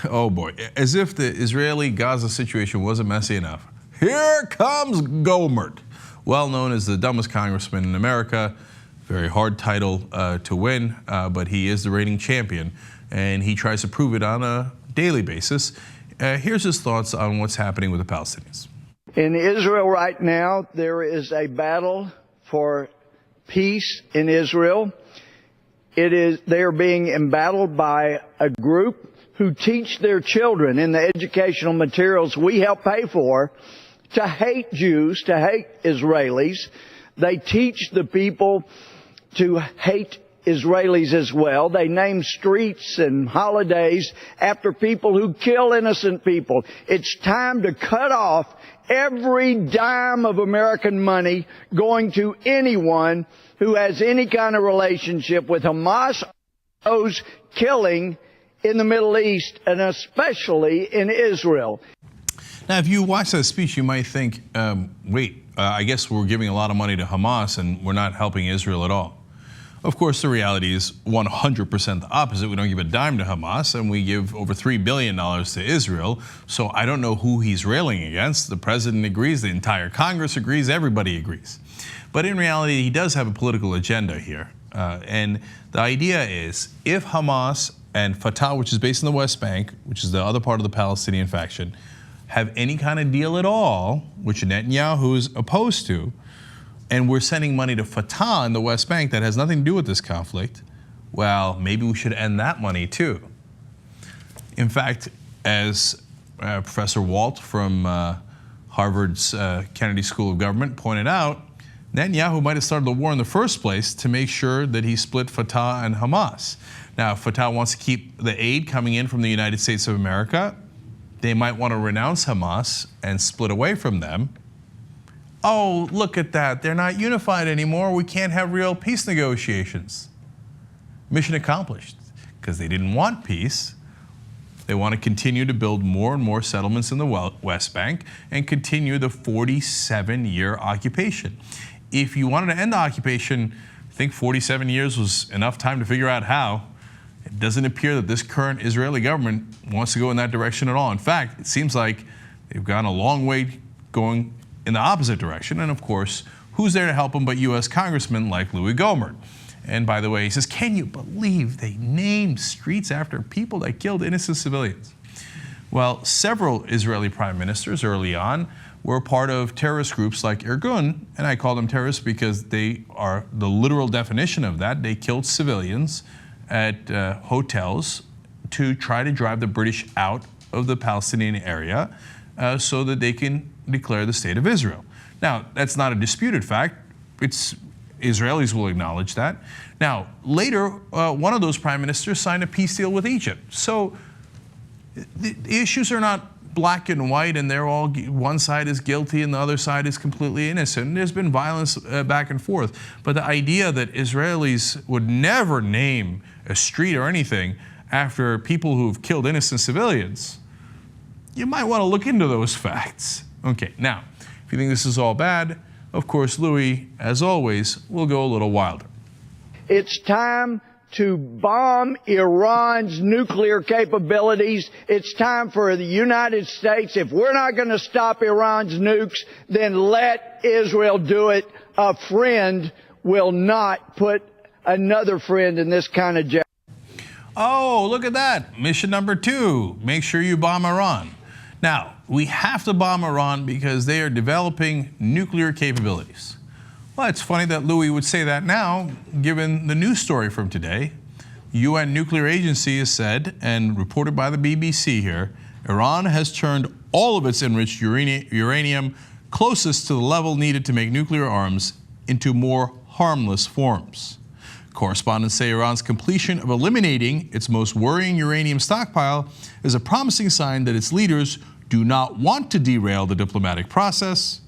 Oh boy, as if the Israeli-Gaza situation wasn't messy enough. Here comes Gohmert, well known as the dumbest congressman in America. Very hard title to win, but he is the reigning champion, and he tries to prove it on a daily basis. Here's his thoughts on what's happening with the Palestinians. In Israel right now, there is a battle for peace in Israel. They are being embattled by a group who teach their children in the educational materials we help pay for to hate Jews, to hate Israelis. They teach the people to hate Israelis as well. They name streets and holidays after people who kill innocent people. It's time to cut off every dime of American money going to anyone who has any kind of relationship with Hamas, those killing in the Middle East, and especially in Israel. Now, if you watch that speech, you might think, I guess we're giving a lot of money to Hamas and we're not helping Israel at all. Of course, the reality is 100% the opposite. We don't give a dime to Hamas, and we give over $3 billion to Israel. So I don't know who he's railing against. The president agrees, the entire Congress agrees, everybody agrees. But in reality, he does have a political agenda here. And the idea is, if Hamas and Fatah, which is based in the West Bank, which is the other part of the Palestinian faction, have any kind of deal at all, which Netanyahu is opposed to, and we're sending money to Fatah in the West Bank that has nothing to do with this conflict, well, maybe we should end that money too. In fact, as Professor Walt from Harvard's Kennedy School of Government pointed out, Netanyahu might have started the war in the first place to make sure that he split Fatah and Hamas. Now, if Fatah wants to keep the aid coming in from the United States of America, they might want to renounce Hamas and split away from them. Oh, look at that. They're not unified anymore. We can't have real peace negotiations. Mission accomplished, because they didn't want peace. They want to continue to build more and more settlements in the West Bank and continue the 47-year occupation. If you wanted to end the occupation, I think 47 years was enough time to figure out how. It doesn't appear that this current Israeli government wants to go in that direction at all. In fact, it seems like they've gone a long way going in the opposite direction. And of course, who's there to help them but U.S. congressmen like Louie Gohmert? And by the way, he says, can you believe they named streets after people that killed innocent civilians? Well, several Israeli prime ministers early on were part of terrorist groups like Irgun, and I call them terrorists because they are the literal definition of that. They killed civilians at hotels to try to drive the British out of the Palestinian area so that they can declare the state of Israel. Now, that's not a disputed fact. Israelis will acknowledge that. Now, later, one of those prime ministers signed a peace deal with Egypt. So the issues are not black and white, and they're all, one side is guilty and the other side is completely innocent. There's been violence back and forth. But the idea that Israelis would never name a street or anything after people who've killed innocent civilians, you might want to look into those facts. Okay, now, if you think this is all bad, of course, Louie, as always, will go a little wilder. It's time to bomb Iran's nuclear capabilities. It's time for the United States, if we're not going to stop Iran's nukes, then let Israel do it. A friend will not put another friend in this kind of jeopardy. Oh, look at that. Mission number 2, make sure you bomb Iran. Now, we have to bomb Iran because they are developing nuclear capabilities. Well, it's funny that Louie would say that now, given the news story from today. The UN Nuclear Agency has said, and reported by the BBC here, Iran has turned all of its enriched uranium closest to the level needed to make nuclear arms into more harmless forms. Correspondents say Iran's completion of eliminating its most worrying uranium stockpile is a promising sign that its leaders do not want to derail the diplomatic process.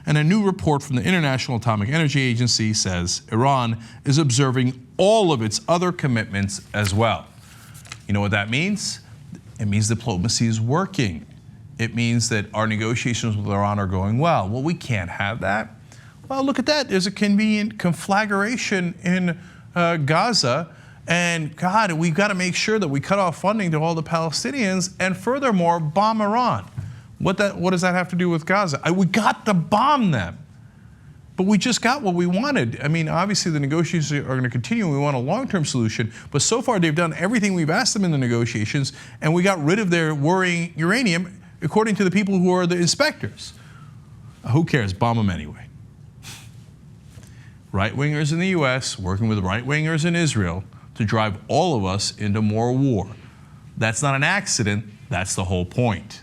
And a new report from the International Atomic Energy Agency says Iran is observing all of its other commitments as well. You know what that means? It means diplomacy is working. It means that our negotiations with Iran are going well. Well, we can't have that. Well, look at that. There's a convenient conflagration in Gaza, And God, we've got to make sure that we cut off funding to all the Palestinians and furthermore bomb Iran. What does that have to do with Gaza? We got to bomb them. But we just got what we wanted. I mean, obviously the negotiations are going to continue. We want a long-term solution. But so far they've done everything we've asked them in the negotiations, and we got rid of their worrying uranium, according to the people who are the inspectors. Who cares? Bomb them anyway. Right-wingers in the U.S. working with right-wingers in Israel to drive all of us into more war. That's not an accident. That's the whole point.